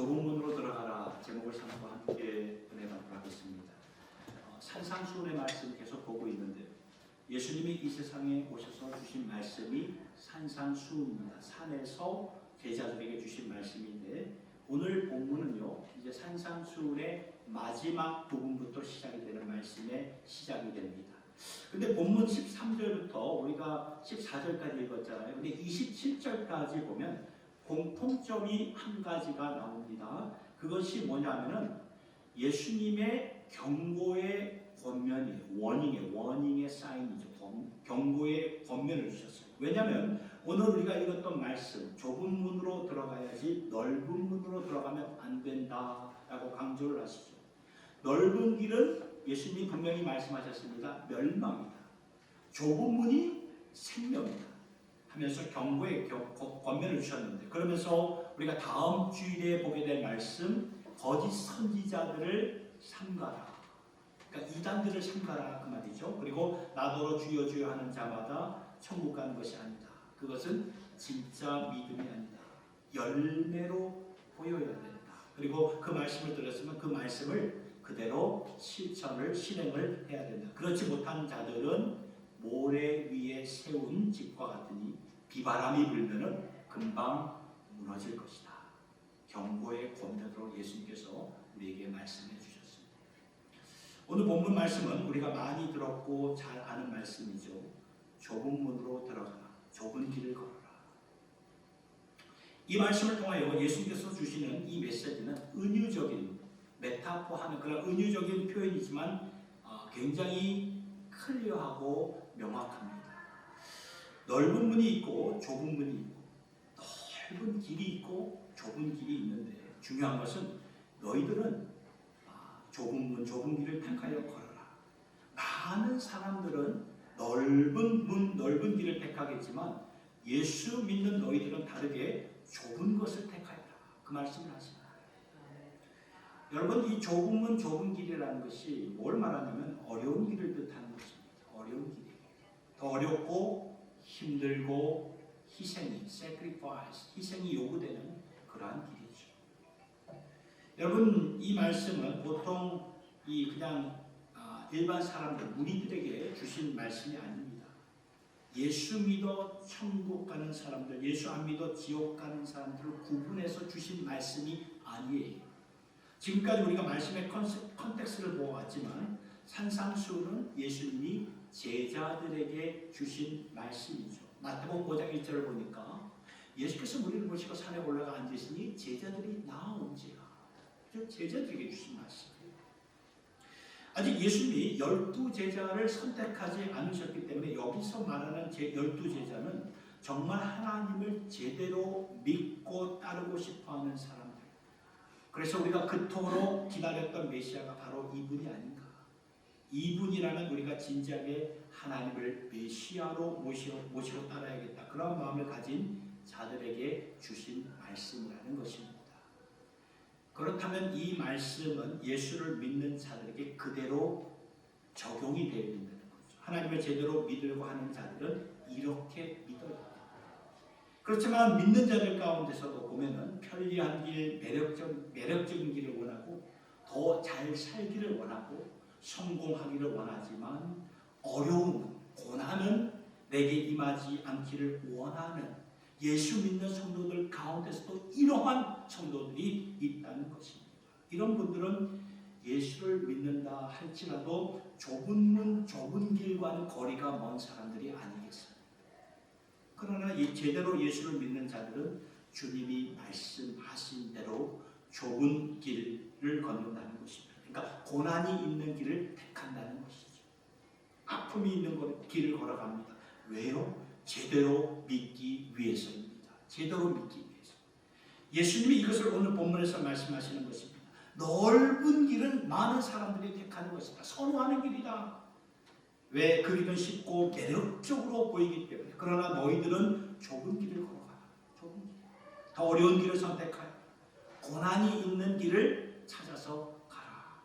좁은 문으로 들어가라 제목을 삼고 함께 은혜 받도록 하겠습니다. 산상수훈의 말씀 계속 보고 있는데 예수님이 이 세상에 오셔서 주신 말씀이 산상수훈입니다. 산에서 제자들에게 주신 말씀인데 오늘 본문은요 이제 산상수훈의 마지막 부분부터 시작이 되는 말씀의 시작이 됩니다. 근데 본문 13절부터 우리가 14절까지 읽었잖아요. 근데 27절까지 보면 공통점이 한 가지가 나옵니다. 그것이 뭐냐면은 예수님의 경고의 권면이에요. 워닝의 사인이죠. 경고의 권면을 주셨어요. 왜냐하면 오늘 우리가 읽었던 말씀 좁은 문으로 들어가야지 넓은 문으로 들어가면 안 된다라고 강조를 하시죠. 넓은 길은 예수님이 분명히 말씀하셨습니다. 멸망이다. 좁은 문이 생명이다 하면서 경고의 권면을 주셨는데 그러면서 우리가 다음 주일에 보게 될 말씀 거짓 선지자들을 삼가라. 그러니까 이단들을 삼가라 그 말이죠. 그리고 나더러 주여 주여 하는 자마다 천국 가는 것이 아니다. 그것은 진짜 믿음이 아니다. 열매로 보여야 된다. 그리고 그 말씀을 들었으면 그 말씀을 그대로 실행을 해야 된다. 그렇지 못한 자들은 모래 위에 세운 집과 같으니 비바람이 불면은 금방 무너질 것이다. 경고의 권면으로 예수님께서 우리에게 말씀해 주셨습니다. 오늘 본문 말씀은 우리가 많이 들었고 잘 아는 말씀이죠. 좁은 문으로 들어가라. 좁은 길을 걸어라. 이 말씀을 통하여 예수님께서 주시는 이 메시지는 은유적인 메타포하는 그런 은유적인 표현이지만 굉장히 클리어하고 명확합니다. 넓은 문이 있고 좁은 문이 있고 넓은 길이 있고 좁은 길이 있는데 중요한 것은 너희들은 좁은 문, 좁은 길을 택하여 걸어라. 많은 사람들은 넓은 문, 넓은 길을 택하겠지만 예수 믿는 너희들은 다르게 좁은 것을 택하여라. 그 말씀을 하십니다. 여러분 이 좁은 문, 좁은 길이라는 것이 뭘 말하냐면 어려운 길을 뜻하는 것입니다. 어려운 길이에요. 더 어렵고 힘들고 희생이, sacrifice, 희생이 요구되는 그러한 길이죠. 여러분 이 말씀은 보통 그냥 일반 사람들, 무리들에게 주신 말씀이 아닙니다. 예수 믿어 천국 가는 사람들, 예수 안 믿어 지옥 가는 사람들을 구분해서 주신 말씀이 아니에요. 지금까지 우리가 말씀의 컨텍스트를 보아왔지만 산상수훈은 예수님이 제자들에게 주신 말씀이죠. 마태복음 5장 1절을 보니까 예수께서 무리를 보시고 산에 올라가 앉으시니 제자들이 나온지라. 제자들에게 주신 말씀이에요. 아직 예수님이 12제자를 선택하지 않으셨기 때문에 여기서 말하는 12제자는 정말 하나님을 제대로 믿고 따르고 싶어하는 사람들. 그래서 우리가 그토록 기다렸던 메시아가 바로 이분이 아닌가. 이분이라면 우리가 진지하게 하나님을 메시아로 모시고 따라야겠다. 그런 마음을 가진 자들에게 주신 말씀이라는 것입니다. 그렇다면 이 말씀은 예수를 믿는 자들에게 그대로 적용이 되어야 된다는 거죠. 하나님을 제대로 믿으려고 하는 자들은 이렇게 믿어야 됩니다. 그렇지만 믿는 자들 가운데서도 보면은 편리한 길, 매력적인 길을 원하고 더 잘 살기를 원하고 성공하기를 원하지만 어려움, 고난은 내게 임하지 않기를 원하는 예수 믿는 성도들 가운데서도 이러한 성도들이 있다는 것입니다. 이런 분들은 예수를 믿는다 할지라도 좁은 문, 좁은 길과는 거리가 먼 사람들이 아니겠습니까? 그러나 제대로 예수를 믿는 자들은 주님이 말씀하신 대로 좁은 길을 걷는다는 것입니다. 그러니까 고난이 있는 길을 택한다는 것이죠. 아픔이 있는 길을 걸어갑니다. 왜요? 제대로 믿기 위해서입니다. 제대로 믿기 위해서. 예수님이 이것을 오늘 본문에서 말씀하시는 것입니다. 넓은 길은 많은 사람들이 택하는 것이다. 선호하는 길이다. 왜? 그 길은 쉽고 매력적으로 보이기 때문에. 그러나 너희들은 좁은 길을 걸어가라. 좁은 길. 더 어려운 길을 선택하여 고난이 있는 길을 찾아서 가라.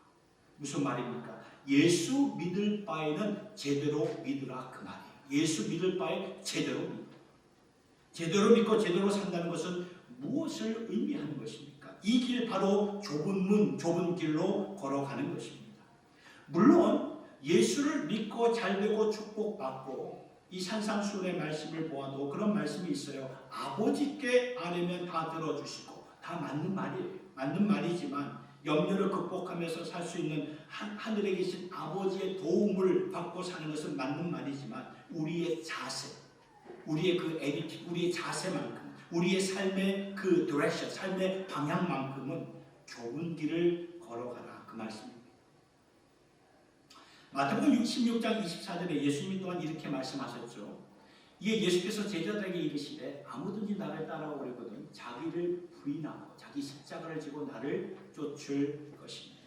무슨 말입니까? 예수 믿을 바에는 제대로 믿으라 그 말이에요. 예수 믿을 바에 제대로 믿고 제대로 믿고 제대로 산다는 것은 무엇을 의미하는 것입니까? 이 길 바로 좁은 문, 좁은 길로 걸어가는 것입니다. 물론 예수를 믿고 잘되고 축복받고 이 산상수훈의 말씀을 보아도 그런 말씀이 있어요. 아버지께 아뢰면 다 들어주시고, 다 맞는 말이에요. 맞는 말이지만 염려를 극복하면서 살 수 있는 하늘에 계신 아버지의 도움을 받고 사는 것은 맞는 말이지만 우리의 자세, 우리의 그 에티튜드, 우리의 자세만큼, 우리의 삶의 그 디렉션, 삶의 방향만큼은 좁은 길을 걸어가라, 그 말씀입니다. 마태복음 16장 24절에 예수님이 또한 이렇게 말씀하셨죠. 이게 예수께서 제자들에게 이르시되 아무든지 나를 따라오려거든 자기를 부인하고 자기 십자가를 지고 나를 쫓을 것입니다.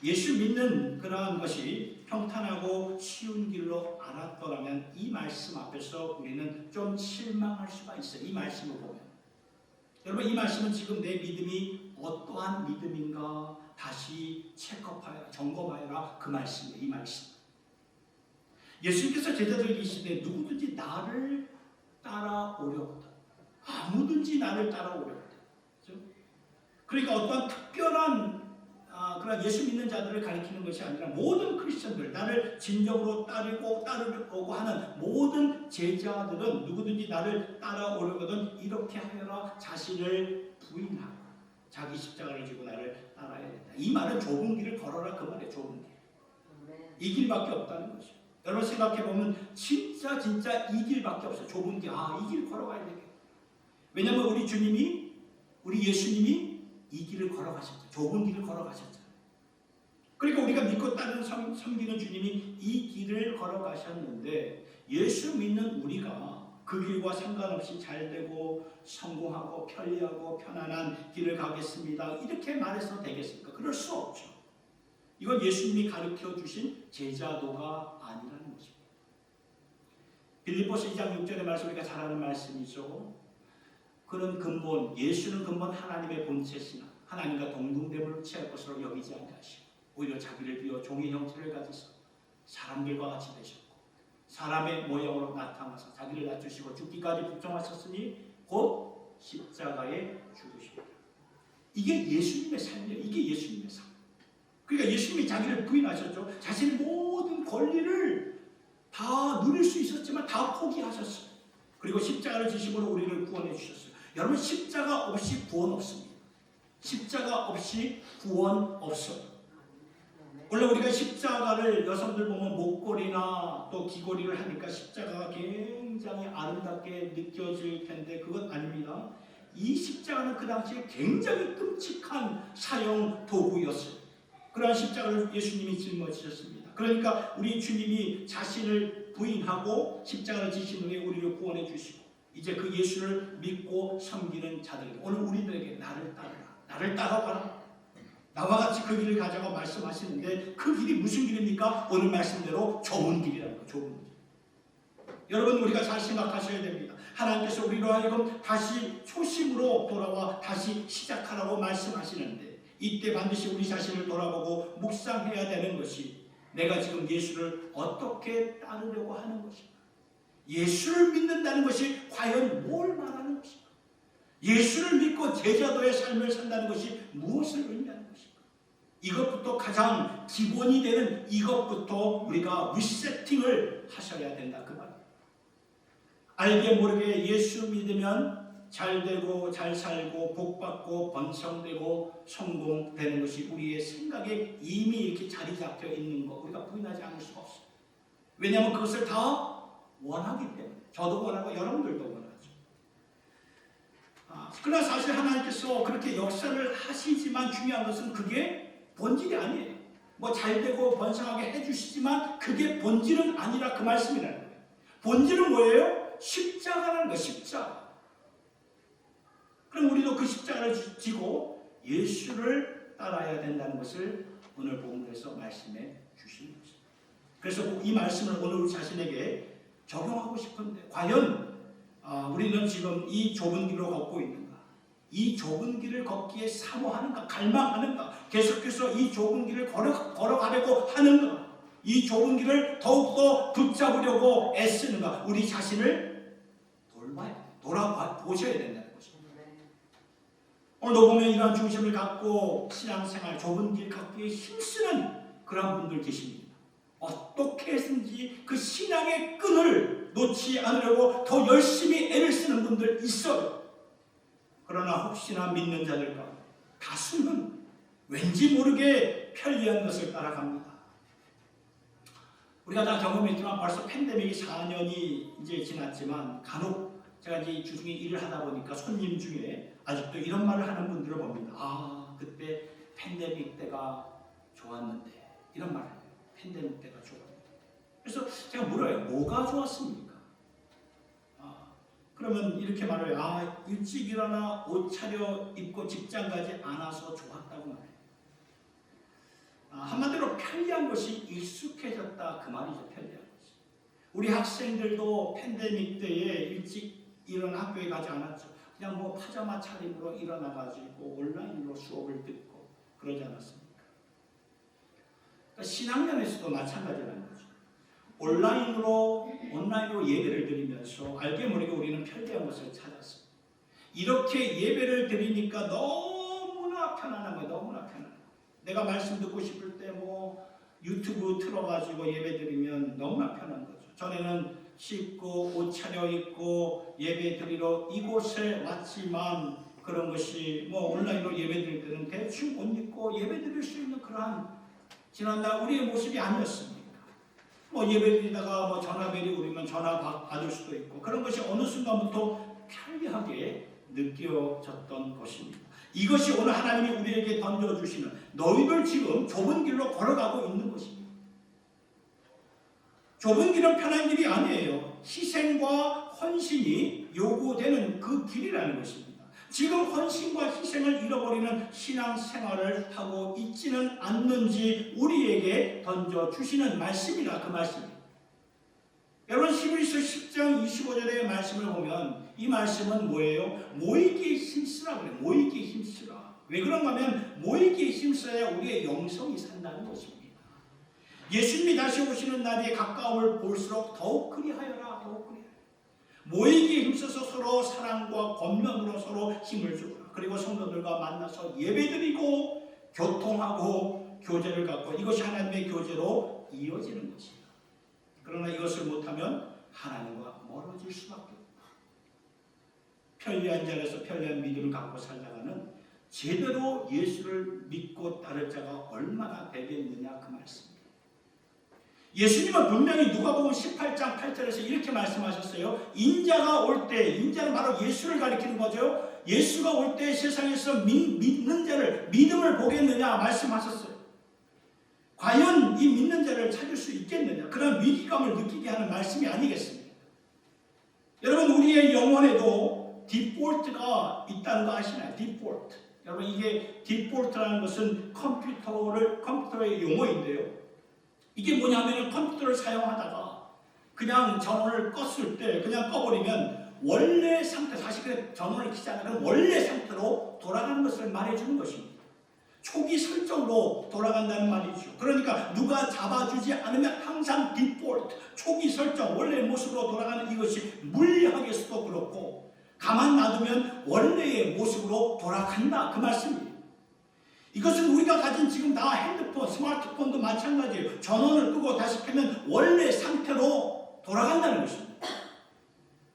예수 믿는 그러한 것이 평탄하고 쉬운 길로 알았더라면 이 말씀 앞에서 우리는 좀 실망할 수가 있어요. 이 말씀을 보면. 여러분, 이 말씀은 지금 내 믿음이 어떠한 믿음인가 다시 체크하여라, 점검하여라, 그 말씀이에요. 이 말씀. 예수님께서 제자들에게 이르시되 누구든지 나를 따라오려거든, 아무든지 나를 따라오려거든. 그렇죠? 그러니까 어떠한 특별한 그런 예수 믿는 자들을 가리키는 것이 아니라 모든 크리스천들, 나를 진정으로 따르려고 하는 모든 제자들은 누구든지 나를 따라오려거든 이렇게 하여라, 자신을 부인하고 자기 십자가를 지고 나를 따라야 된다. 이 말은 좁은 길을 걸어라, 그 말이에요. 좁은 길. 이 길밖에 없다는 것이죠. 여러분 생각해보면 진짜 이 길밖에 없어요. 좁은 길. 이 길 걸어가야 되겠다. 왜냐하면 우리 주님이, 우리 예수님이 이 길을 걸어가셨죠. 좁은 길을 걸어가셨죠. 그러니까 우리가 믿고 따르는 섬기는 주님이 이 길을 걸어가셨는데 예수 믿는 우리가 그 길과 상관없이 잘되고 성공하고 편리하고 편안한 길을 가겠습니다, 이렇게 말해서 되겠습니까? 그럴 수 없죠. 이건 예수님이 가르쳐 주신 제자도가 아니라는 것입니다. 빌립보서 2장 6절의 말씀, 우리가 잘 아는 말씀이죠. 그런 근본, 예수는 근본 하나님의 본체시나 하나님과 동등됨을 취할 것으로 여기지 아니하시고 오히려 자기를 비워 종의 형체를 가지사 사람들과 같이 되셨고 사람의 모양으로 나타나서 자기를 낮추시고 죽기까지 복종하셨으니 곧 십자가에 죽으십니다. 이게 예수님의 삶이에요. 이게 예수님의 삶. 그러니까 예수님이 자기를 부인하셨죠. 자신의 모든 권리를 다 누릴 수 있었지만 다 포기하셨어요. 그리고 십자가를 지심으로 우리를 구원해 주셨어요. 여러분, 십자가 없이 구원 없습니다. 십자가 없이 구원 없어요. 원래 우리가 십자가를 여성들 보면 목걸이나 또 귀걸이를 하니까 십자가가 굉장히 아름답게 느껴질 텐데 그건 아닙니다. 이 십자가는 그 당시에 굉장히 끔찍한 사형 도구였어요. 그러한 십자가를 예수님이 짊어지셨습니다. 그러니까 우리 주님이 자신을 부인하고 십자가를 지신 후에 우리를 구원해 주시고 이제 그 예수를 믿고 섬기는 자들에게, 오늘 우리들에게 나를 따르라, 나를 따라가라, 나와 같이 그 길을 가자고 말씀하시는데 그 길이 무슨 길입니까? 오늘 말씀대로 좁은 길이라는 거예요. 좁은 길. 여러분, 우리가 잘 생각하셔야 됩니다. 하나님께서 우리로 하여금 다시 초심으로 돌아와 다시 시작하라고 말씀하시는데 이때 반드시 우리 자신을 돌아보고 묵상해야 되는 것이 내가 지금 예수를 어떻게 따르려고 하는 것인가? 예수를 믿는다는 것이 과연 뭘 말하는 것인가? 예수를 믿고 제자도의 삶을 산다는 것이 무엇을 의미하는 것인가? 이것부터 가장 기본이 되는 이것부터 우리가 리세팅을 하셔야 된다, 그 말이에요. 알게 모르게 예수 믿으면 잘되고 잘 살고 복받고 번성되고 성공되는 것이 우리의 생각에 이미 이렇게 자리 잡혀 있는 거 우리가 부인하지 않을 수가 없어요. 왜냐하면 그것을 다 원하기 때문에. 저도 원하고 여러분들도 원하죠. 그러나 사실 하나님께서 그렇게 역사를 하시지만 중요한 것은 그게 본질이 아니에요. 뭐 잘되고 번성하게 해주시지만 그게 본질은 아니라 그 말씀이라는 거예요. 본질은 뭐예요? 십자가라는 거예요. 십자가. 그럼 우리도 그 십자가를 지고 예수를 따라야 된다는 것을 오늘 본문에서 말씀해 주신 것입니다. 그래서 이 말씀을 오늘 우리 자신에게 적용하고 싶은데 과연 우리는 지금 이 좁은 길로 걷고 있는가? 이 좁은 길을 걷기에 사모하는가? 갈망하는가? 계속해서 이 좁은 길을 걸어가려고 하는가? 이 좁은 길을 더욱더 붙잡으려고 애쓰는가? 우리 자신을 돌아보셔야 된다는 것입니다. 오늘도 보면 이러한 중심을 갖고 신앙생활 좁은 길 갖기에 힘쓰는 그런 분들 계십니다. 어떻게 해서든지 그 신앙의 끈을 놓지 않으려고 더 열심히 애를 쓰는 분들 있어요. 그러나 혹시나 믿는 자들 가운데 다수는 왠지 모르게 편리한 것을 따라갑니다. 우리가 다 경험했지만 벌써 팬데믹이 4년이 이제 지났지만 간혹 제가 이제 주중에 일을 하다 보니까 손님 중에 아직도 이런 말을 하는 분들을 봅니다. 아, 그때 팬데믹 때가 좋았는데, 이런 말을 해요. 팬데믹 때가 좋았는데. 그래서 제가 물어요. 뭐가 좋았습니까? 그러면 이렇게 말해요. 아, 일찍 일어나 옷 차려 입고 직장 가지 않아서 좋았다고 말해요. 한마디로 편리한 것이 익숙해졌다, 그 말이죠. 편리한 것이. 우리 학생들도 팬데믹 때에 일찍 일어나 학교에 가지 않았죠. 그냥 뭐 파자마 차림으로 일어나가지고 온라인으로 수업을 듣고 그러지 않았습니까? 그러니까 신학면에서도 마찬가지라는 거죠. 온라인으로 예배를 드리면서 알게 모르게 우리는 편리한 것을 찾았습니다. 이렇게 예배를 드리니까 너무나 편안한 거예요. 너무나 편안한 거예요. 내가 말씀 듣고 싶을 때 뭐 유튜브 틀어가지고 예배 드리면 너무나 편한 거죠. 전에는 씻고 옷 차려입고 예배 드리러 이곳에 왔지만 그런 것이 뭐 온라인으로 예배 드릴 때는 대충 옷 입고 예배 드릴 수 있는 그러한 지난날 우리의 모습이 아니었습니까? 뭐 예배 드리다가 뭐 전화벨이 울리면 전화 받을 수도 있고 그런 것이 어느 순간부터 편리하게 느껴졌던 것입니다. 이것이 오늘 하나님이 우리에게 던져주시는 너희들 지금 좁은 길로 걸어가고 있는 것입니다. 좁은 길은 편한 길이 아니에요. 희생과 헌신이 요구되는 그 길이라는 것입니다. 지금 헌신과 희생을 잃어버리는 신앙생활을 하고 있지는 않는지 우리에게 던져주시는 말씀이라 그 말씀입니다. 여러분 히브리서 10장 25절의 말씀을 보면 이 말씀은 뭐예요? 모이기에 힘쓰라 그래요. 모이기에 힘쓰라. 왜 그런가 하면 모이기에 힘써야 우리의 영성이 산다는 것입니다. 예수님이 다시 오시는 날이 가까움을 볼수록 더욱 그리하여라. 더욱 그리하여라. 모이기에 힘써서 서로 사랑과 권면으로 서로 힘을 주라. 그리고 성도들과 만나서 예배드리고 교통하고 교제를 갖고 이것이 하나님의 교제로 이어지는 것입니다. 그러나 이것을 못하면 하나님과 멀어질 수밖에 없다. 편리한 자리에서 편리한 믿음을 갖고 살다가는 제대로 예수를 믿고 따를 자가 얼마나 되겠느냐 그 말씀입니다. 예수님은 분명히 누가복음 18장 8절에서 이렇게 말씀하셨어요. 인자가 올 때, 인자는 바로 예수를 가리키는 거죠. 예수가 올 때 세상에서 믿는 자를 믿음을 보겠느냐 말씀하셨어요. 과연 이 믿는 자를 찾을 수 있겠느냐, 그런 위기감을 느끼게 하는 말씀이 아니겠습니까? 여러분 우리의 영혼에도 디폴트가 있다는 거 아시나요? 디폴트. 여러분 이게 디폴트라는 것은 컴퓨터의 용어인데요. 이게 뭐냐면 컴퓨터를 사용하다가 그냥 전원을 껐을 때 그냥 꺼버리면 원래 상태, 사실 전원을 켜지 않으면 원래 상태로 돌아가는 것을 말해주는 것입니다. 초기 설정으로 돌아간다는 말이죠. 그러니까 누가 잡아주지 않으면 항상 디폴트, 초기 설정, 원래의 모습으로 돌아가는 이것이 물리학에서도 그렇고 가만 놔두면 원래의 모습으로 돌아간다 그 말씀입니다. 이것은 우리가 가진 지금 다 핸드폰, 스마트폰도 마찬가지예요. 전원을 끄고 다시 켜면 원래 상태로 돌아간다는 것입니다.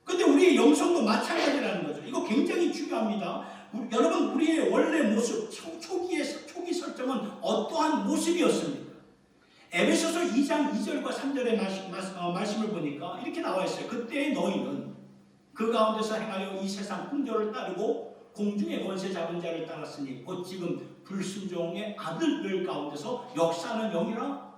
그런데 우리의 영성도 마찬가지라는 거죠. 이거 굉장히 중요합니다. 여러분 우리의 원래 모습, 초기 설정은 어떠한 모습이었습니까? 에베소서 2장 2절과 3절의 말씀을 보니까 이렇게 나와 있어요. 그때 너희는 그 가운데서 행하여 이 세상 풍조를 따르고 공중의 권세 잡은 자를 따랐으니 곧 지금 불순종의 아들들 가운데서 역사하는 영이라.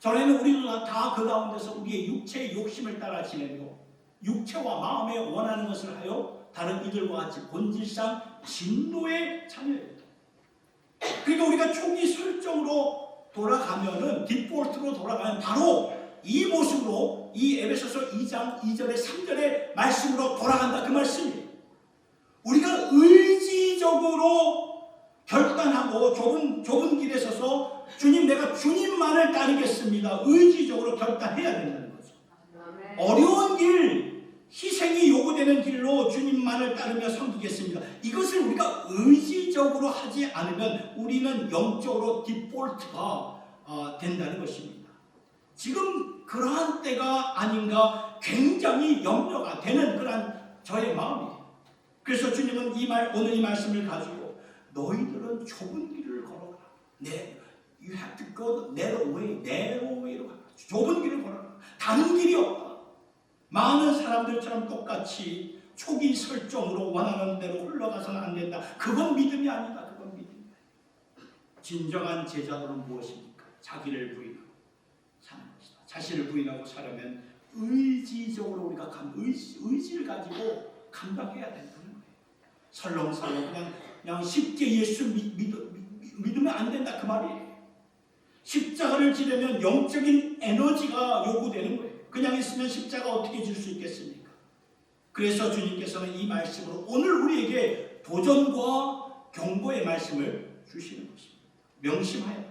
전에는 우리도 다 그 가운데서 우리의 육체의 욕심을 따라 지내고 육체와 마음에 원하는 것을 하여 다른 이들과 같이 본질상 진노의 자녀였다. 그러니까 우리가 초기 설정으로 돌아가면은 디폴트로 돌아가면 바로 이 모습으로 이 에베소서 2장 2절에 3절의 말씀으로 돌아간다 그 말씀이에요. 우리가 의지적으로 결단하고 좁은 길에 서서 주님 내가 주님만을 따르겠습니다. 의지적으로 결단해야 된다는 거죠. 어려운 길, 희생이 요구되는 길로 주님만을 따르며 섬기겠습니다. 이것을 우리가 의지 의지적으로 하지 않으면 우리는 영적으로 디폴트가 된다는 것입니다. 지금 그러한 때가 아닌가 굉장히 염려가 되는 그러한 저의 마음이에요. 그래서 주님은 오늘 이 말씀을 가지고 너희들은 좁은 길을 걸어라. You have to go the narrow way로 가라. 좁은 길을 걸어라. 다른 길이 없다. 많은 사람들처럼 똑같이 초기 설정으로 원하는 대로 흘러가서는 안 된다. 그건 믿음이 아니다. 그건 믿음이다. 진정한 제자들은 무엇입니까? 자기를 부인하고 사는 것이다. 자신을 부인하고 살려면 의지적으로 우리가 의지를 가지고 감당해야 된다는 거예요. 설렁설렁 그냥 쉽게 예수 믿으면 안 된다. 그 말이에요. 십자가를 지려면 영적인 에너지가 요구되는 거예요. 그냥 있으면 십자가 어떻게 질 수 있겠습니까? 그래서 주님께서는 이 말씀으로 오늘 우리에게 도전과 경고의 말씀을 주시는 것입니다. 명심하여라.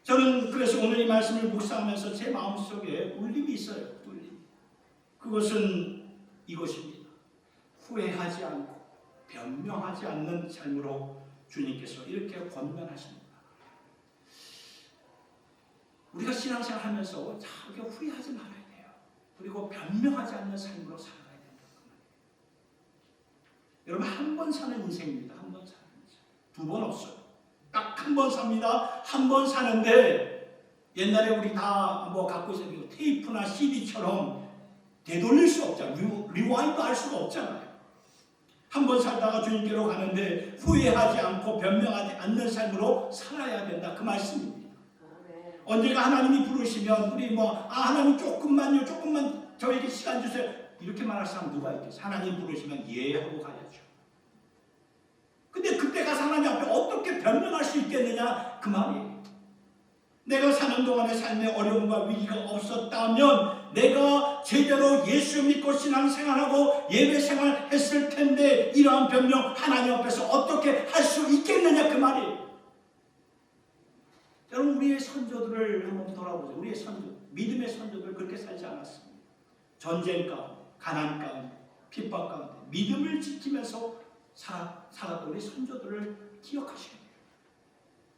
저는 그래서 오늘 이 말씀을 묵상하면서 제 마음속에 울림이 있어요. 울림. 그것은 이것입니다. 후회하지 않고 변명하지 않는 삶으로 주님께서 이렇게 권면하십니다. 우리가 신앙생활 하면서 자꾸 후회하지 말아야 돼요. 그리고 변명하지 않는 삶으로 살아야 된다. 여러분 한 번 사는 인생입니다. 한 번 사는 인생. 두 번 없어요. 딱 한 번 삽니다. 한 번 사는데 옛날에 우리 다 뭐 갖고 있어요. 테이프나 CD처럼 되돌릴 수 없잖아요. 리와인드 할 수가 없잖아요. 한 번 살다가 주님께로 가는데 후회하지 않고 변명하지 않는 삶으로 살아야 된다. 그 말씀입니다. 언제가 하나님이 부르시면 우리 하나님 조금만 저에게 시간 주세요. 이렇게 말할 사람 누가 있겠어요? 하나님 부르시면 예 하고 가야죠. 근데 그때 가서 하나님 앞에 어떻게 변명할 수 있겠느냐 그 말이에요. 내가 사는 동안에 삶에 어려움과 위기가 없었다면 내가 제대로 예수 믿고 신앙생활하고 예배생활 했을 텐데 이러한 변명 하나님 앞에서 어떻게 할 수 있겠느냐 그 말이에요. 여러분 우리의 선조들을 한번 돌아보세요. 우리의 선조, 믿음의 선조들 그렇게 살지 않았습니다. 전쟁 가운데, 가난 가운데, 핍박 가운데 믿음을 지키면서 살았던 우리 선조들을 기억하셔야 돼요.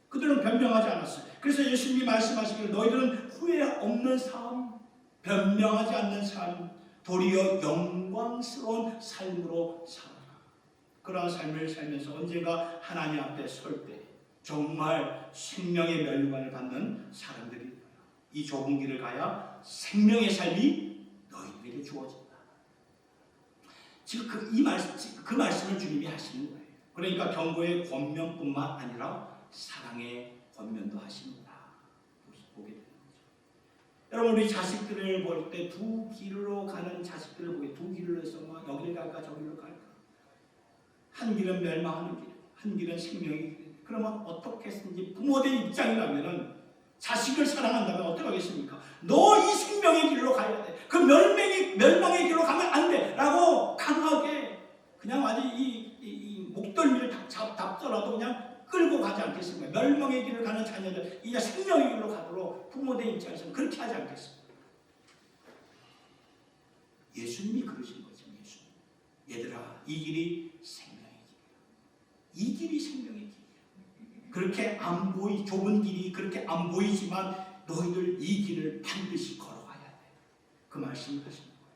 그들은 변명하지 않았어요. 그래서 예수님이 말씀하시기를 너희들은 후회 없는 삶, 변명하지 않는 삶, 도리어 영광스러운 삶으로 살아라. 그러한 삶을 살면서 언젠가 하나님 앞에 설 때 정말 생명의 멸류관을 받는 사람들이 이 좁은 길을 가야 생명의 삶이 너희들에게 주어진다. 지금 그 말씀을 주님이 하시는 거예요. 그러니까 경고의 권면뿐만 아니라 사랑의 권면도 하십니다. 보게 되는 거죠. 여러분 우리 자식들을 볼 때 두 길로 가는 자식들을 보게 두 길로 해서 여기를 갈까 저기로 갈까. 한 길은 멸망하는 길, 한 길은 생명의 길. 그러면 어떻겠는지 부모의 입장이라면은 자식을 사랑한다면 어떻게 하겠습니까? 너 이 생명의 길로 가야 돼. 그 멸망의 길로 가면 안 돼. 라고 강하게 그냥 아주 이 목덜미를 잡더라도 그냥 끌고 가지 않겠습니까? 멸망의 길을 가는 자녀들 이제 생명의 길로 가도록 부모의 입장에서는 그렇게 하지 않겠습니까? 예수님이 그러신 거죠. 예수님. 얘들아 이 길이 생명의 길이야. 이 길이 생명의 길. 그렇게 좁은 길이 그렇게 안 보이지만 너희들 이 길을 반드시 걸어가야 돼. 그 말씀을 하시는 거예요.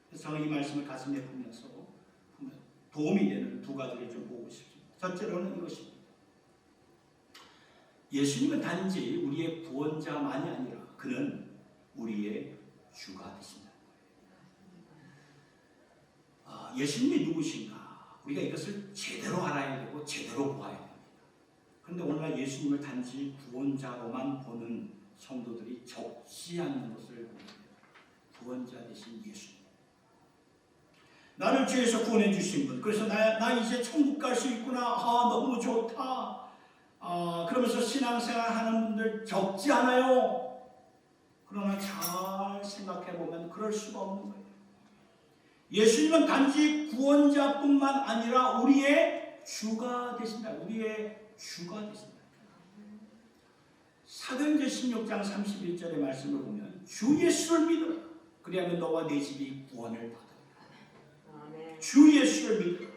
그래서 저는 이 말씀을 가슴에 보면서 도움이 되는 두 가지를 좀 보고 싶습니다. 첫째로는 이것입니다. 예수님은 단지 우리의 구원자만이 아니라 그는 우리의 주가 되신다. 예수님이 누구신가? 우리가 이것을 제대로 알아야 되고 제대로 보아야 됩니다. 그런데 오늘날 예수님을 단지 구원자로만 보는 성도들이 적지 않는 것을 봅니다. 구원자 되신 예수님. 나를 죄에서 구원해 주신 분. 그래서 나 이제 천국 갈 수 있구나. 너무 좋다. 그러면서 신앙생활 하는 분들 적지 않아요. 그러나 잘 생각해 보면 그럴 수가 없는 거예요. 예수님은 단지 구원자뿐만 아니라 우리의 주가 되신다. 우리의 주가 되신다. 사도행전 16장 31절의 말씀을 보면 주 예수를 믿으라. 그리하면 너와 네 집이 구원을 받으리라. 주 예수를 믿으라.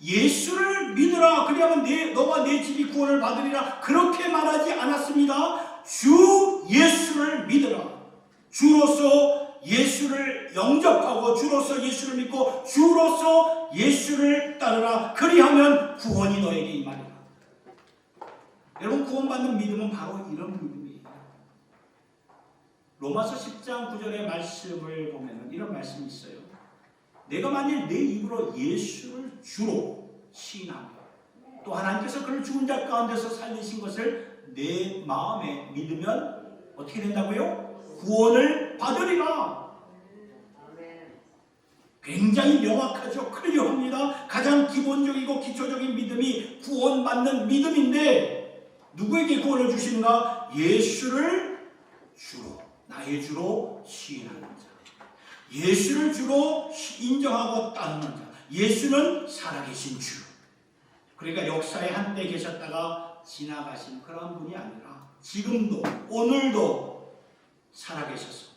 예수를 믿으라 믿으라. 그리하면 너와 내 집이 구원을 받으리라. 그렇게 말하지 않았습니다. 주 예수를 믿으라. 주로서 예수를 영접하고 주로서 예수를 믿고 주로서 예수를 따르라. 그리하면 구원이 너에게 임하리라. 여러분, 구원받는 믿음은 바로 이런 믿음이에요. 로마서 10장 9절의 말씀을 보면 이런 말씀이 있어요. 내가 만일 내 입으로 예수를 주로 시인하며 또 하나님께서 그를 죽은 자 가운데서 살리신 것을 내 마음에 믿으면 어떻게 된다고요? 구원을 받으리라. 굉장히 명확하죠. 클리어합니다. 가장 기본적이고 기초적인 믿음이 구원받는 믿음인데 누구에게 구원을 주시는가? 예수를 주로, 나의 주로 시인하는 자, 예수를 주로 인정하고 따르는 자. 예수는 살아계신 주. 그러니까 역사에 한때 계셨다가 지나가신 그런 분이 아니라 지금도 오늘도 살아계셔서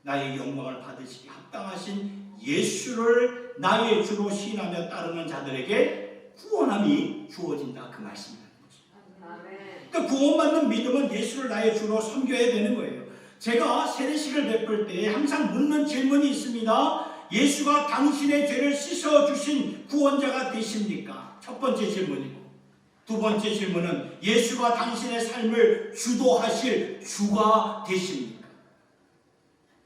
나의 영광을 받으시기 합당하신 예수를 나의 주로 시인하며 따르는 자들에게 구원함이 주어진다, 그 말씀이라는 거죠. 그러니까 구원받는 믿음은 예수를 나의 주로 섬겨야 되는 거예요. 제가 세례식을 베풀 때 항상 묻는 질문이 있습니다. 예수가 당신의 죄를 씻어주신 구원자가 되십니까? 첫 번째 질문이고, 두 번째 질문은 예수가 당신의 삶을 주도하실 주가 되십니까?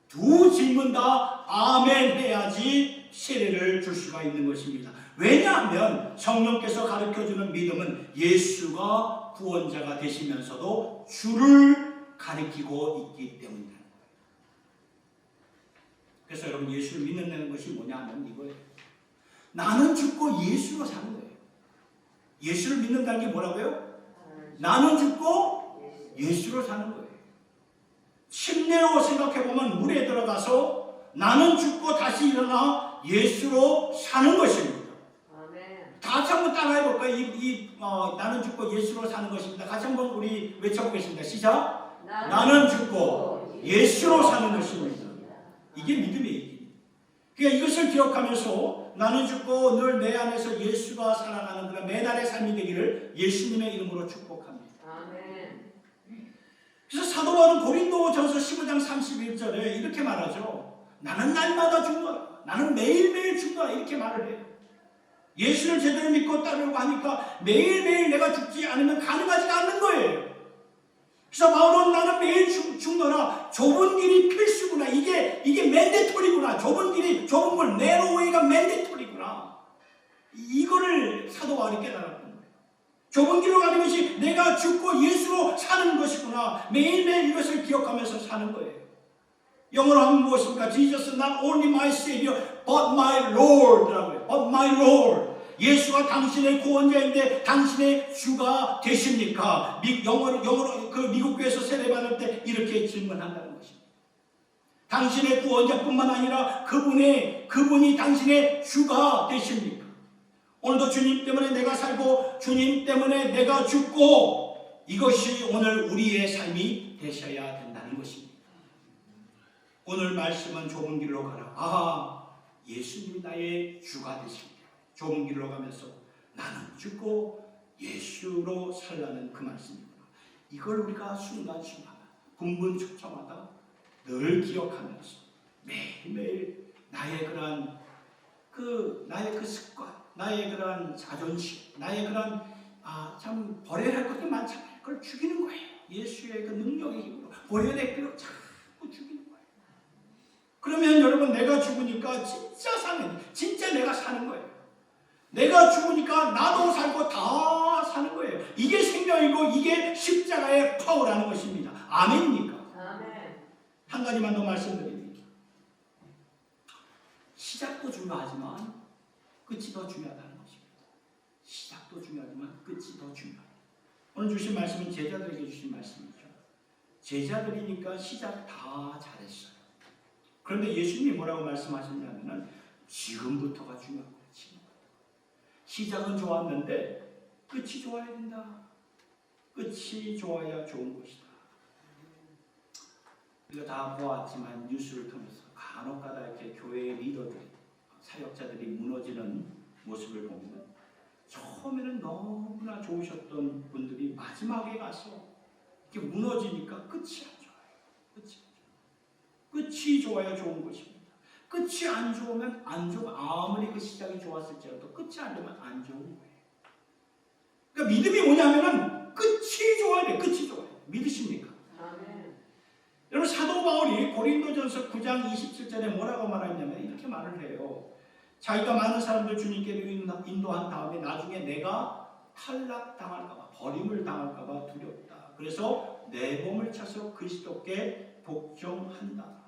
두 질문 다 아멘 해야지 세례를 줄 수가 있는 것입니다. 왜냐하면 성령께서 가르쳐주는 믿음은 예수가 구원자가 되시면서도 주를 가리키고 있기 때문입니다. 그래서 여러분, 예수를 믿는다는 것이 뭐냐 하면 이거예요. 나는 죽고 예수로 사는 거예요. 예수를 믿는다는 게 뭐라고요? 나는 죽고 예수로 사는 거예요. 침례로 생각해보면 물에 들어가서 나는 죽고 다시 일어나 예수로 사는 것입니다. 다시 한번 따라해볼까요? 나는 죽고 예수로 사는 것입니다. 같이 한번 우리 외쳐보겠습니다. 시작! 나는 죽고 예수로 사는 것입니다. 이게 믿음의 얘기입니다. 그러니까 이것을 기억하면서 나는 죽고 늘 내 안에서 예수가 살아가는 그런 매날의 삶이 되기를 예수님의 이름으로 축복합니다. 아멘. 그래서 사도 바울은 고린도전서 15장 31절에 이렇게 말하죠. 나는 날마다 죽노라. 나는 매일매일 죽노라. 이렇게 말을 해요. 예수를 제대로 믿고 따르려고 하니까 매일매일 내가 죽지 않으면 가능하지가 않는 거예요. 그래서 바울은 나는 매일 죽노라. 좁은 길이 필수구나. 이게 맨데토리구나. 좁은 길이, 좁은 걸 내로웨이가 맨데토리구나. 이거를 사도 바울이 깨달았던 거예요. 좁은 길로 가는 것이 내가 죽고 예수로 사는 것이구나. 매일매일 이것을 기억하면서 사는 거예요. 영어로 하면 무엇입니까? Jesus not only my Savior, but my Lord라고요. But my Lord. 예수가 당신의 구원자인데 당신의 주가 되십니까? 영어로 그 미국 교회에서 세례받을 때 이렇게 질문한다는 것입니다. 당신의 구원자뿐만 아니라 그분이 당신의 주가 되십니까? 오늘도 주님 때문에 내가 살고 주님 때문에 내가 죽고 이것이 오늘 우리의 삶이 되셔야 된다는 것입니다. 오늘 말씀은 좁은 길로 가라. 예수님이 나의 주가 되십니다. 좁은 길로 가면서 나는 죽고 예수로 살라는 그 말씀입니다. 이걸 우리가 순간순간 분분초초마다 늘 기억하면서 매일매일 나의 그 습관, 나의 그런 자존심, 나의 그런 참 버려야 할 것도 많잖아요. 그걸 죽이는 거예요. 예수의 그 능력의 힘으로 버려낼 필요 자꾸 죽이는 거예요. 그러면 여러분, 내가 죽으니까 진짜 내가 사는 거예요. 내가 죽으니까 나도 살고 다 사는 거예요. 이게 생명이고 이게 십자가의 파워라는 것입니다. 아멘입니까? 아멘. 한 가지만 더 말씀드립니다. 시작도 중요하지만 끝이 더 중요하다는 것입니다. 시작도 중요하지만 끝이 더 중요합니다. 오늘 주신 말씀은 제자들에게 주신 말씀이죠. 제자들이니까 시작 다 잘했어요. 그런데 예수님이 뭐라고 말씀하셨냐면 지금부터가 중요한 거예요. 시작은 좋았는데 끝이 좋아야 된다. 끝이 좋아야 좋은 것이다. 우리가 다 보았지만 뉴스를 통해서 간혹가다 이렇게 교회의 리더들이, 사역자들이 무너지는 모습을 보면 처음에는 너무나 좋으셨던 분들이 마지막에 가서 이렇게 무너지니까 끝이 안 좋아요. 끝이 좋아야 좋은 것입니다. 끝이 안 좋으면 안 좋아. 아무리 그 시작이 좋았을지라도 끝이 안 좋으면 안 좋은 거예요. 그러니까 믿음이 뭐냐면은 끝이 좋아야 돼. 끝이 좋아야 돼. 믿으십니까? 아멘. 여러분 사도 바울이 고린도전서 9장 27절에 뭐라고 말하냐면 이렇게 말을 해요. 자기가 많은 사람들 주님께로 인도한 다음에 나중에 내가 탈락당할까봐 버림을 당할까봐 두렵다. 그래서 내 몸을 차서 그리스도께 복종한다.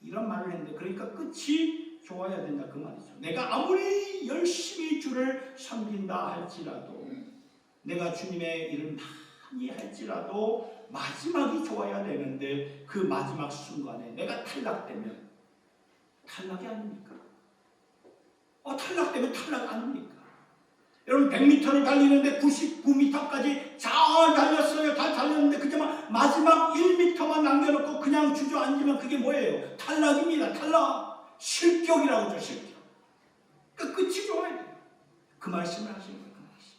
이런 말을 했는데 그러니까 끝이 좋아야 된다 그 말이죠. 내가 아무리 열심히 주를 섬긴다 할지라도 내가 주님의 일을 많이 할지라도 마지막이 좋아야 되는데 그 마지막 순간에 내가 탈락되면 탈락이 아닙니까? 탈락되면 탈락 아닙니까? 여러분 100m를 달리는데 99m까지 잘 달렸어요. 다 달렸는데 그냥 마지막 1m만 남겨놓고 그냥 주저앉으면 그게 뭐예요? 탈락입니다. 탈락. 실격이라고 하죠. 실격. 그러니까 끝이 좋아야 돼요. 그 말씀을 하시는 거예요. 그 말씀.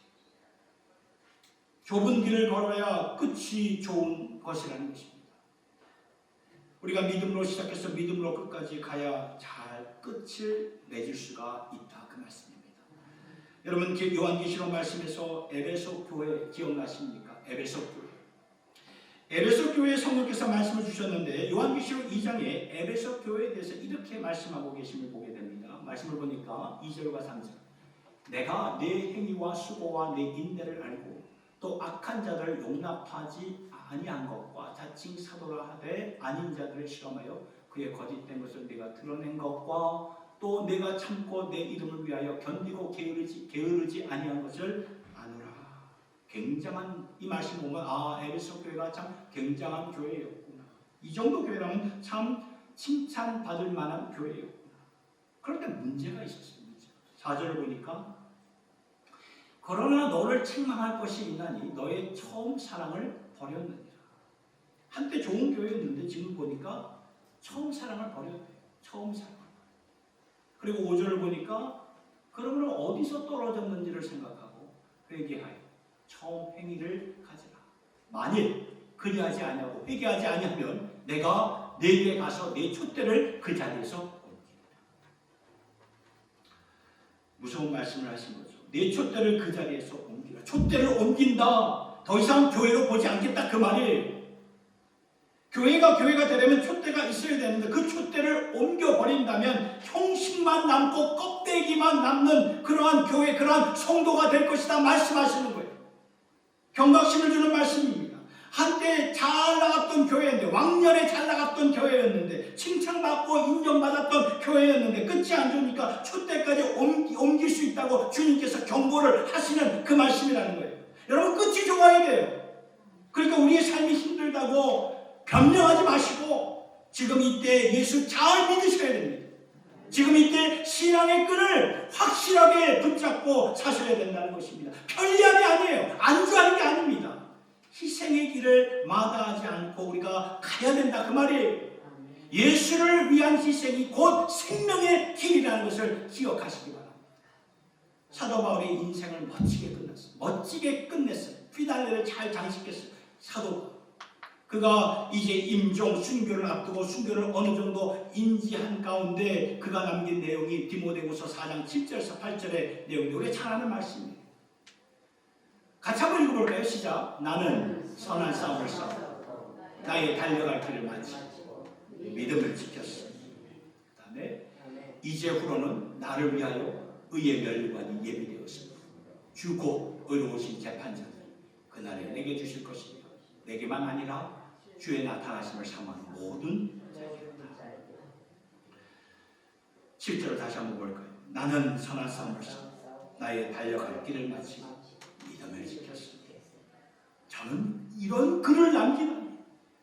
좁은 길을 걸어야 끝이 좋은 것이라는 것입니다. 우리가 믿음으로 시작해서 믿음으로 끝까지 가야 잘 끝을 맺을 수가 있다. 그 말씀입니다. 여러분 요한계시록 말씀에서 에베소 교회 기억나십니까? 에베소 교회. 에베소 교회 성령께서 말씀을 주셨는데 요한계시록 2장에 에베소 교회에 대해서 이렇게 말씀하고 계심을 보게 됩니다. 말씀을 보니까 2절과 3절. 내가 내 행위와 수고와 내 인내를 알고 또 악한 자들을 용납하지 아니한 것과 자칭 사도라 하되 아닌 자들을 실험하여 그의 거짓된 것을 내가 드러낸 것과 또 내가 참고 내 이름을 위하여 견디고 게으르지 아니한 것을 아노라. 굉장한 이 말씀 보면 에베소 교회가 참 굉장한 교회였구나. 이 정도 교회라면 참 칭찬받을 만한 교회였구나. 그런데 문제가 있었어요. 4절을 보니까 그러나 너를 책망할 것이 있나니 너의 처음 사랑을 버렸느니라. 한때 좋은 교회였는데 지금 보니까 처음 사랑을 버렸대요. 처음 사랑. 그리고 5절을 보니까 그러면 어디서 떨어졌는지를 생각하고 회개하여 처음 행위를 가지라. 만일 그리하지 아니하고 회개하지 아니하면 내가 내게 가서 내 촛대를 그 자리에서 옮기리라. 무서운 말씀을 하신 거죠. 내 촛대를 그 자리에서 옮기라. 촛대를 옮긴다. 더 이상 교회로 보지 않겠다 그 말이에요. 교회가 되려면 촛대가 있어야 되는데 그 촛대를 옮겨버린다면 형식만 남고 껍데기만 남는 그러한 교회, 그러한 성도가 될 것이다 말씀하시는 거예요. 경각심을 주는 말씀입니다. 한때 잘 나갔던 교회였는데, 왕년에 잘 나갔던 교회였는데, 칭찬받고 인정받았던 교회였는데 끝이 안 좋으니까 촛대까지 옮길 수 있다고 주님께서 경고를 하시는 그 말씀이라는 거예요. 여러분 끝이 좋아야 돼요. 그러니까 우리의 삶이 힘들다고 변명하지 마시고 지금 이때 예수 잘 믿으셔야 됩니다. 지금 이때 신앙의 끈을 확실하게 붙잡고 사셔야 된다는 것입니다. 편리함이 아니에요. 안주하는 게 아닙니다. 희생의 길을 마다하지 않고 우리가 가야 된다 그 말이에요. 예수를 위한 희생이 곧 생명의 길이라는 것을 기억하시기 바랍니다. 사도 바울의 인생을 멋지게 끝냈어요. 멋지게 끝냈어요. 휘달레를 잘 장식했어요. 사도 바울. 그가 이제 임종 순교를 앞두고 순교를 어느 정도 인지한 가운데 그가 남긴 내용이 디모데후서 4장 7절에서 8절의 내용인데 우리가 잘 아는 말씀이에요. 같이 한번 읽어볼까요? 시작. 나는 선한 싸움을 싸우고 나의 달려갈 길을 마치고 믿음을 지켰어. 그 다음에 이제후로는 나를 위하여 의의 멸관이 예비되었습니다. 주고 의로우신 재판자들 그날에 내게 주실 것이며 내게만 아니라 주의 나타나심을 삼은 모든 자에게. 7절을 다시 한번 볼까요? 나는 선한 싸움을 싸우고 나의 달려갈 길을 마치고 믿음을 지켰습니다. 저는 이런 글을 남기는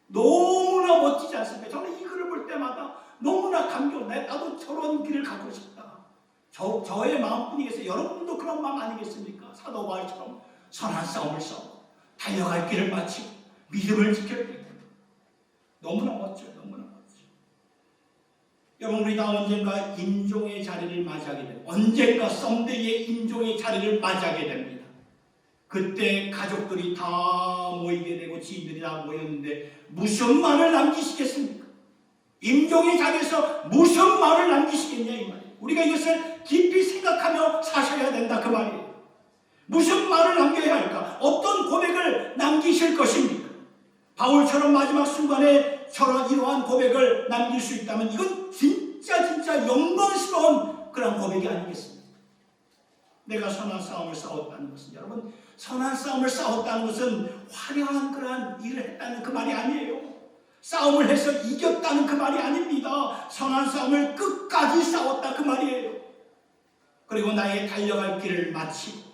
너무나 멋지지 않습니까? 저는 이 글을 볼 때마다 너무나 감격. 나도 저런 길을 갖고 싶다. 저의 마음뿐이겠어요. 여러분도 그런 마음 아니겠습니까? 사도 바울처럼 선한 싸움을 싸우고 달려갈 길을 마치고 믿음을 지켰기 때문에 너무나 멋져요. 너무나 멋져요. 여러분 우리 다 언젠가 임종의 자리를 맞이하게 됩니다. 언젠가 썸데이의 임종의 자리를 맞이하게 됩니다. 그때 가족들이 다 모이게 되고 지인들이 다 모였는데 무슨 말을 남기시겠습니까? 임종의 자리에서 무슨 말을 남기시겠냐 이 말이에요. 우리가 이것을 깊이 생각하며 사셔야 된다 그 말이에요. 무슨 말을 남겨야 할까? 어떤 고백을 남기실 것입니까? 바울처럼 마지막 순간에 저런 이러한 고백을 남길 수 있다면 이건 진짜 영광스러운 그런 고백이 아니겠습니까? 내가 선한 싸움을 싸웠다는 것은 여러분 선한 싸움을 싸웠다는 것은 화려한 그러한 일을 했다는 그 말이 아니에요. 싸움을 해서 이겼다는 그 말이 아닙니다. 선한 싸움을 끝까지 싸웠다 그 말이에요. 그리고 나의 달려갈 길을 마치고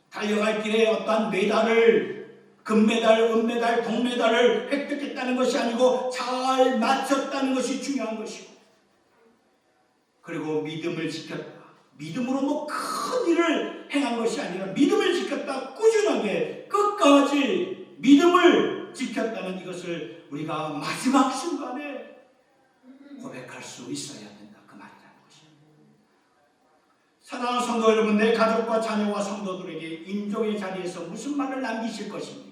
달려갈 길에 어떠한 메달을 금메달, 은메달, 동메달을 획득했다는 것이 아니고 잘 마쳤다는 것이 중요한 것이고 그리고 믿음을 지켰다. 믿음으로 뭐 큰 일을 행한 것이 아니라 믿음을 지켰다. 꾸준하게 끝까지 믿음을 지켰다는 이것을 우리가 마지막 순간에 고백할 수 있어야 된다. 그 말이라는 것입니다. 사랑하는 성도 여러분, 내 가족과 자녀와 성도들에게 임종의 자리에서 무슨 말을 남기실 것입니까?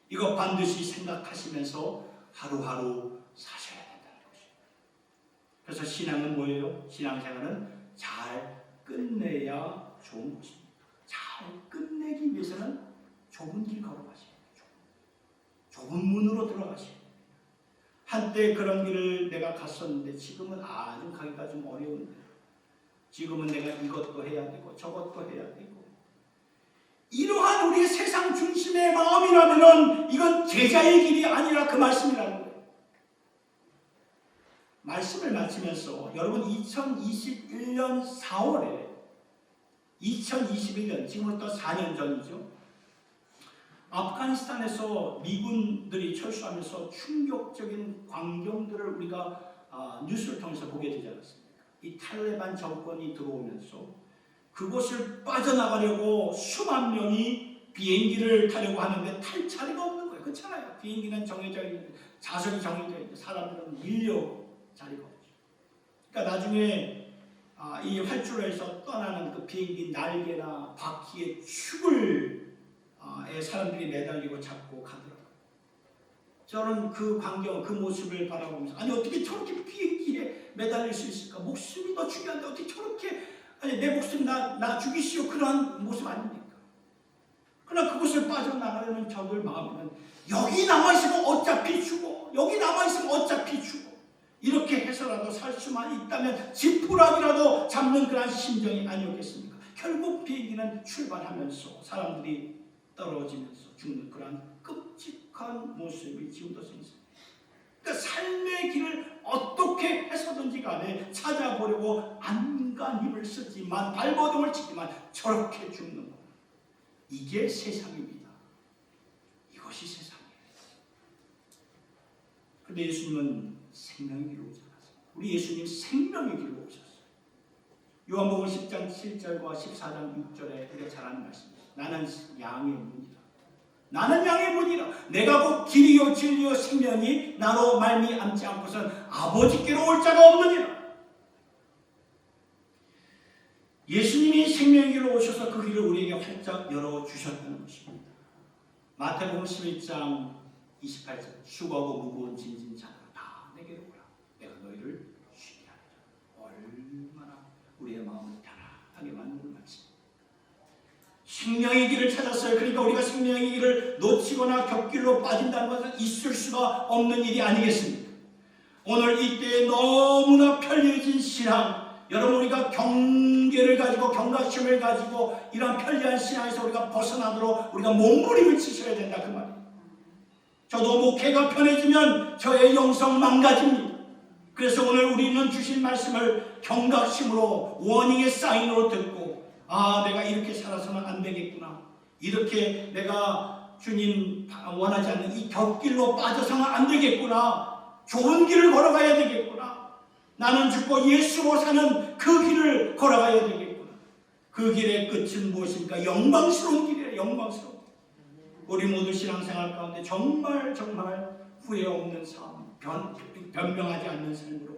이거 반드시 생각하시면서 하루하루 사셔야 된다는 것입니다. 그래서 신앙은 뭐예요? 신앙생활은 잘 끝내야 좋은 것입니다. 잘 끝내기 위해서는 좁은 길 걸어가셔야 돼요. 좁은 문으로 들어가셔야 돼요. 한때 그런 길을 내가 갔었는데 지금은 좀 가기가 좀 어려운데 지금은 내가 이것도 해야 되고 저것도 해야 되고 이러한 우리의 세상 중심의 마음이라면 이건 제자의 길이 아니라 그 말씀이라는 거예요. 말씀을 마치면서 여러분 2021년 4월에 2021년 지금부터 4년 전이죠. 아프가니스탄에서 미군들이 철수하면서 충격적인 광경들을 우리가 뉴스를 통해서 보게 되지 않았습니까? 이 탈레반 정권이 들어오면서 그곳을 빠져나가려고 수만 명이 비행기를 타려고 하는데 탈 자리가 없는 거예요. 그렇잖아요. 비행기는 정해져 있는데 좌석이 정해져 있는데 사람들은 밀려 자리가 없죠. 그러니까 나중에 이 활주로에서 떠나는 그 비행기 날개나 바퀴에 축을 사람들이 매달리고 잡고 가더라고요. 저는 그 광경, 그 모습을 바라보면서 아니 어떻게 저렇게 비행기에 매달릴 수 있을까? 목숨이 더 중요한데 어떻게 저렇게 아니 내 목숨 나 죽이시오 그런 모습 아닙니까? 그러나 그곳을 빠져나가려는 저들 마음은 여기 남아있으면 어차피 죽어. 여기 남아있으면 어차피 죽어. 이렇게 해서라도 살 수만 있다면 지푸라기라도 잡는 그런 심정이 아니었겠습니까? 결국 비행기는 출발하면서 사람들이 떨어지면서 죽는 그런 끔찍한 모습이 지금도 생깁니다. 그러니까 삶의 길을 어떻게 해서든지 간에 찾아보려고 안간힘을 쓰지만 발버둥을 치지만 저렇게 죽는 것. 이게 세상입니다. 이것이 세상이에요. 그런데 예수님은 생명의 길로 오지 않았어요. 우리 예수님 생명의 길로 오셨어요. 요한복음 10장 7절과 14장 6절에 우리가 잘 아는 말씀입니다. 나는 양의 문이라. 나는 양의 문이라. 내가 곧 길이요 진리요 생명이 나로 말미암지 않고선 아버지께로 올 자가 없느니라. 예수님이 생명의 길로 오셔서 그 길을 우리에게 활짝 열어주셨다는 것입니다. 마태복음 11장 28절 수고하고 무거운 짐진 자들아 다 내게로 오라. 내가 너희를 쉬게 하리라. 얼마나 우리의 마음을 편안하게 만드는 말씀. 생명의 길을 찾았어요. 그러니까 우리가 생명의 길을 놓치거나 곁길로 빠진다는 것은 있을 수가 없는 일이 아니겠습니까? 오늘 이때에 너무나 편리해진 신앙, 여러분 우리가 경계를 가지고 경각심을 가지고 이런 편리한 신앙에서 우리가 벗어나도록 우리가 몸부림을 치셔야 된다 그 말이에요. 저도 목회가 편해지면 저의 영성 망가집니다. 그래서 오늘 우리는 주신 말씀을 경각심으로 워닝의 사인으로 듣고 내가 이렇게 살아서는 안 되겠구나. 이렇게 내가 주님 원하지 않는 이 곁길로 빠져서는 안 되겠구나. 좋은 길을 걸어가야 되겠구나. 나는 죽고 예수로 사는 그 길을 걸어가야 되겠구나. 그 길의 끝은 무엇입니까? 영광스러운 길이에요. 영광스러운 길. 우리 모두 신앙생활 가운데 정말 후회 없는 삶, 변명하지 않는 삶으로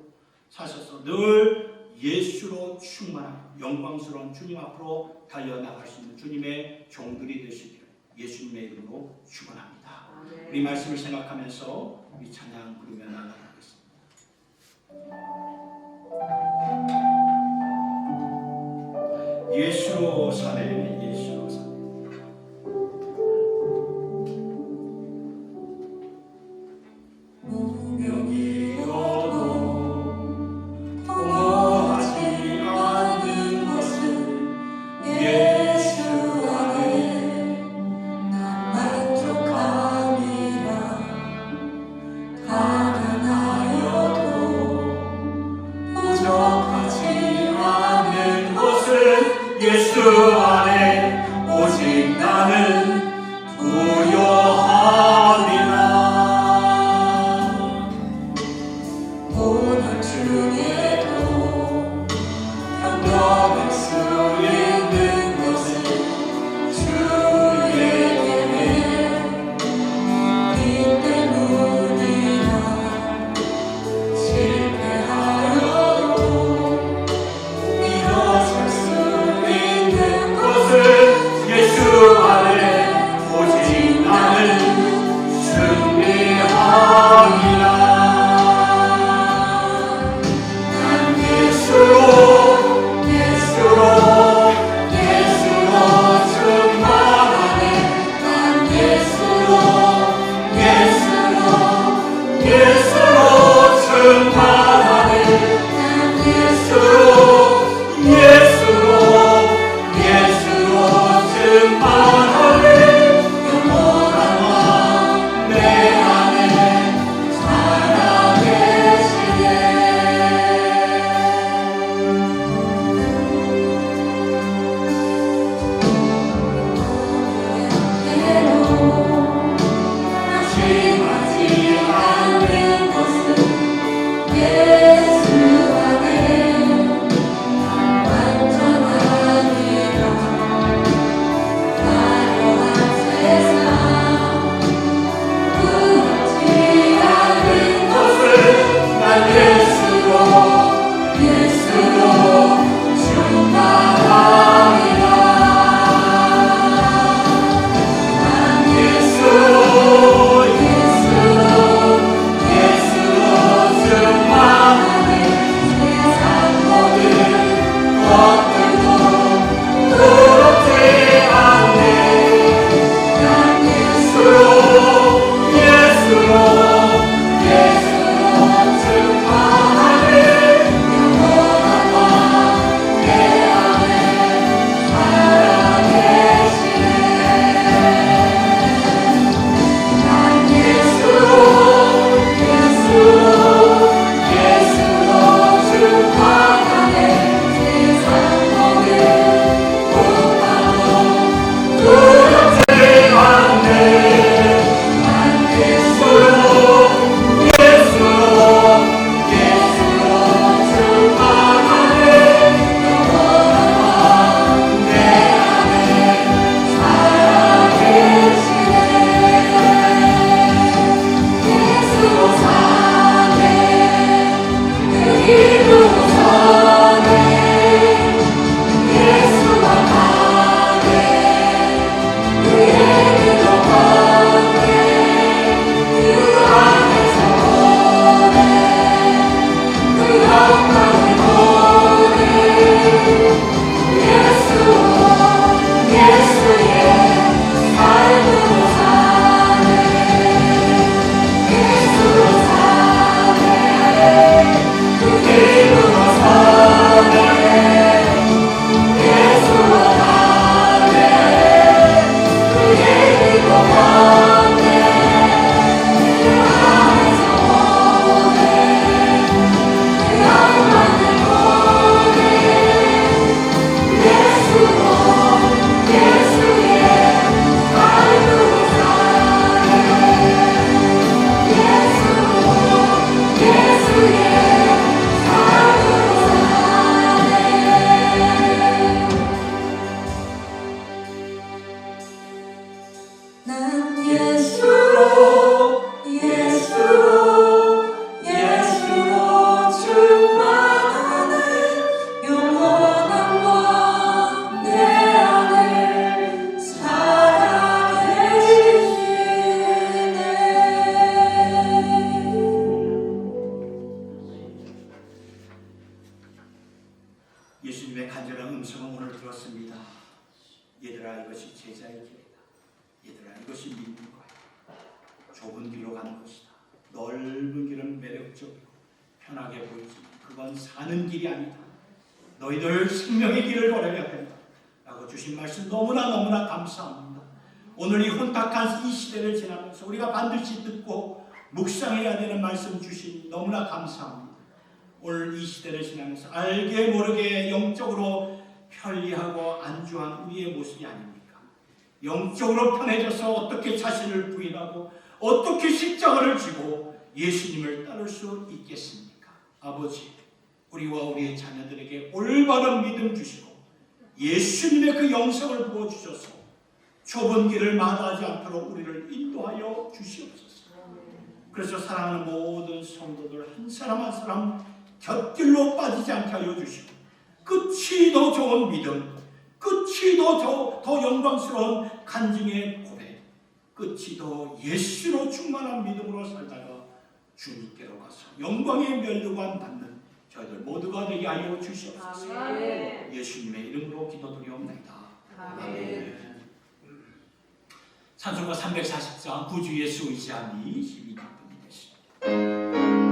사셔서 늘 예수로 충만하고 영광스러운 주님 앞으로 달려나갈 수 있는 주님의 종들이 되시기를 예수님의 이름으로 축원합니다. 우리 말씀을 생각하면서 우리 찬양 부르며 나아가겠습니다. 예수로 사네, 예수로 사네. 예수 안에 오직 나는 부요함이라. 고난 중에도 견뎌낼 수 있는 것은 주에게는 이 때문이라. 실패하여도 일어설 수 예수 안에 오직 나는 승리함이라. 난 예수로 충만하네. 난 예수로 충만하네. 난 예수로 충만하네. 영원한 왕 내 안에 살아계시네. 낙심하지 않는 것은 예수 안에 완전하니라. 화려한 세상 부럽지 않은 것은 난 예수로 충만하리라. 난 예수로 충만하네. 세상 모든 것들도 부럽지 않네. 난 예수로 충만하네. 영원한 왕 내 안에 살아계시네. 난 예수로 충만하네. 세상 모든 고난도 두렵지 않네. 난 예수로 충만하네. 영원한 왕 내 안에 살아계시네. 예수로 사네. 그 이름으로 사네. 예수와 가네. 그의 길로 가네. 그 안에서 보네. 그 영광을 보네. 예수의 삶으로 사네. 예수로 사네. 그 길로 사네. 예수와 가네. 그의 길로 가네. 그 안에서 보네. 그 영광을 보네. 예수의 삶으로 사네. 예수의 삶으로 사네. 난 예수로 충만 얘들아 이것이 제자의 길이다. 얘들아 이것이 믿는 거야. 좁은 길로 가는 것이다. 넓은 길은 매력적이고 편하게 보이지만 그건 사는 길이 아니다. 너희들 생명의 길을 걸어야 된다. 라고 주신 말씀 너무나 감사합니다. 오늘 이 혼탁한 이 시대를 지나면서 우리가 반드시 듣고 묵상해야 되는 말씀 주시니 너무나 감사합니다. 오늘 이 시대를 지나면서 알게 모르게 영적으로 편리하고 안주한 우리의 모습이 아닙니까? 영적으로 편해져서 어떻게 자신을 부인하고 어떻게 십자가를 지고 예수님을 따를 수 있겠습니까? 아버지, 우리와 우리의 자녀들에게 올바른 믿음 주시고 예수님의 그 영성을 부어주셔서 좁은 길을 마다하지 않도록 우리를 인도하여 주시옵소서. 그래서 사랑하는 모든 성도들 한 사람 한 사람 곁길로 빠지지 않게 하여 주시고 끝이 더 좋은 믿음, 끝이 더 영광스러운 간증의 고백, 끝이 더 예수로 충만한 믿음으로 살다가 주님께로 가서 영광의 면류관 받는 저희들 모두가 되게 하여 주시옵소서. 아멘. 예수님의 이름으로 기도드리옵나이다. 아멘. 찬송가 340장 구주 예수 의지함이 힘이 기쁨이 되시옵소서.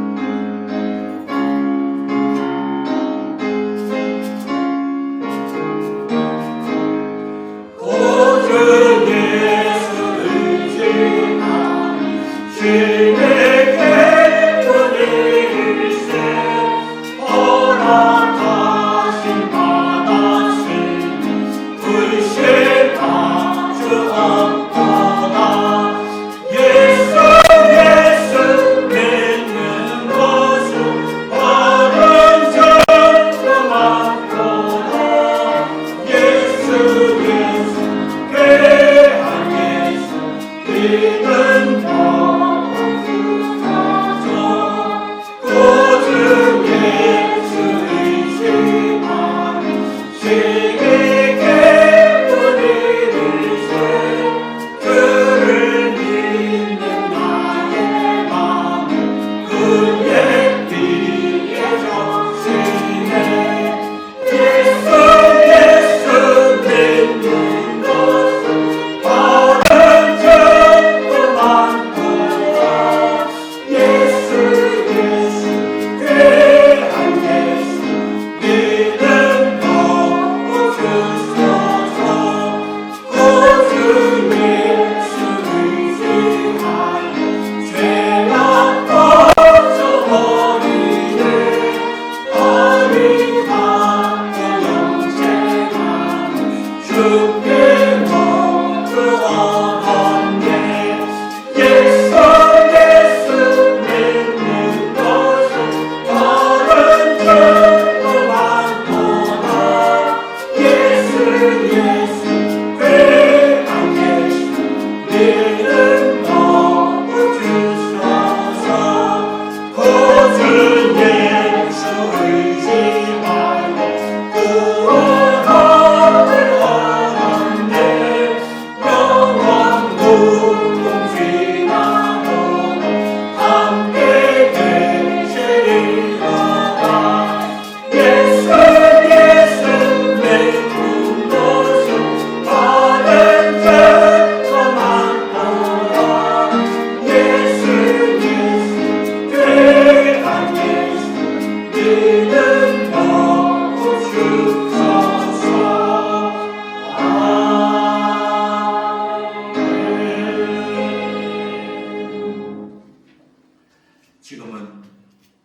지금은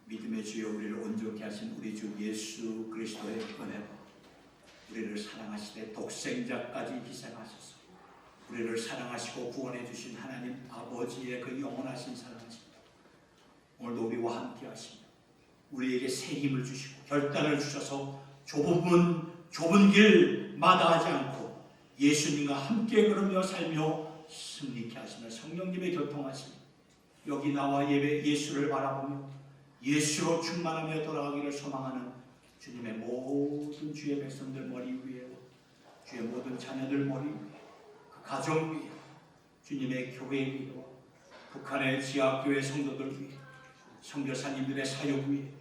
믿음의 주여 우리를 온전케 하신 우리 주 예수 그리스도의 은혜로 우리를 사랑하시되 독생자까지 희생하셔서 우리를 사랑하시고 구원해 주신 하나님 아버지의 그 영원하신 사랑하십니다. 오늘도 우리와 함께 하시며 우리에게 새 힘을 주시고 결단을 주셔서 좁은 길 마다하지 않고 예수님과 함께 걸으며 살며 승리케 하시며 성령님의 교통하시며 여기 나와 예수를 바라보며 예수로 충만하며 돌아가기를 소망하는 주님의 모든 주의 백성들 머리 위에 주의 모든 자녀들 머리 위에 그 가정 위에 주님의 교회 위에 북한의 지하교회 성도들 위에 선교사님들의 사역 위에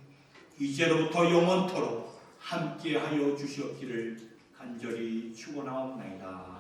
이제로부터 영원토록 함께하여 주시옵기를 간절히 축원하옵나이다.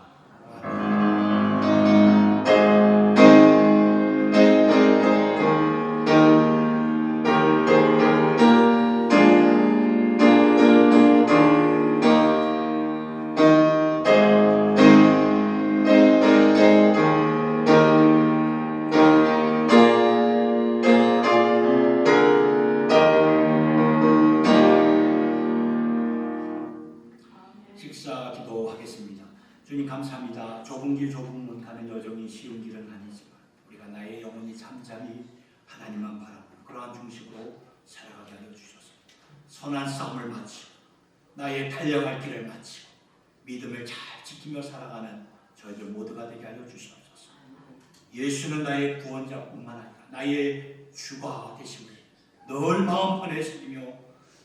식사 기도하겠습니다. 주님 감사합니다. 좁은 길 좁은 문 가는 여정이 쉬운 길은 아니지만 우리가 나의 영혼이 잠잠히 하나님만 바라보는 그러한 중심으로 살아가게 하여 주셔서 선한 싸움을 마치고 나의 달려갈 길을 마치고 믿음을 잘 지키며 살아가는 저희들 모두가 되게 하여 주시옵소서. 예수는 나의 구원자뿐만 아니라 나의 주가 되심을 늘 마음판에 새기며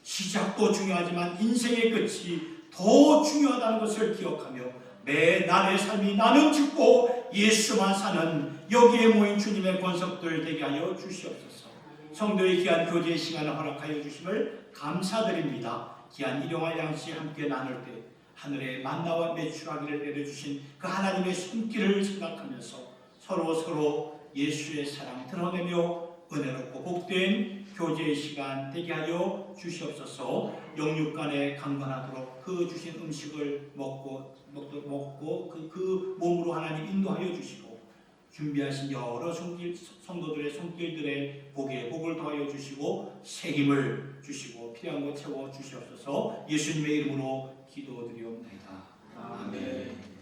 시작도 중요하지만 인생의 끝이 더 중요하다는 것을 기억하며 매 날의 삶이 나는 죽고 예수만 사는 여기에 모인 주님의 권속들 되게 하여 주시옵소서. 성도의 귀한 교제의 시간을 허락하여 주심을 감사드립니다. 귀한 일용할 양식 함께 나눌 때 하늘의 만나와 매출하기를 내려주신 그 하나님의 손길을 생각하면서 서로 예수의 사랑 드러내며 은혜롭고 복된 교제의 시간 되게 하여 주시옵소서. 영육 간에 강건하도록 그 주신 음식을 먹고 그 몸으로 하나님 인도하여 주시고 준비하신 여러 성도들의 손길들의 복에 복을 더하여 주시고 새 힘을 주시고 필요한 것 채워 주시옵소서. 예수님의 이름으로 기도드리옵나이다. 아멘.